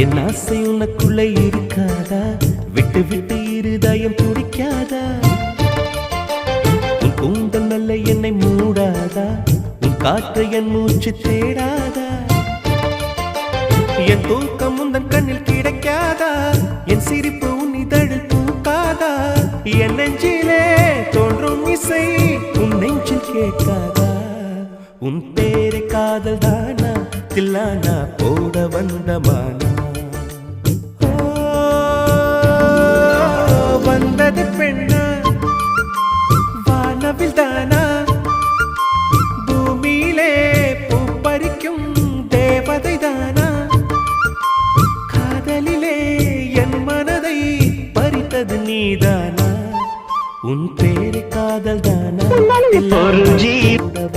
என் ஆசை உனக்குள்ள இருக்காதா? விட்டு விட்டு இருதயம் துடிக்காதா? உன் கூந்தல் நல்ல என்னை மூடாதா? உன் காற்று என் மூச்சு தேடாதா? என் தூக்கம் உந்தன் கண்ணில் கிடைக்காதா? என் சிரிப்பு உன் இதழில் பூக்காதா? என் நெஞ்சிலே தோன்றும் இசை உன் நெஞ்சில் கேட்காதா? உன் பேரை காதல் தானா தில்லானா போட வந்தமானா? வந்தது பெண்ணா வானவில் தானா? பூமியிலே பூ பறிக்கும் தேவதை தானா? காதலிலே என் மனதை பறித்தது நீதானா? உன் பேரை காதல் தானா? ஒரு ஜீவ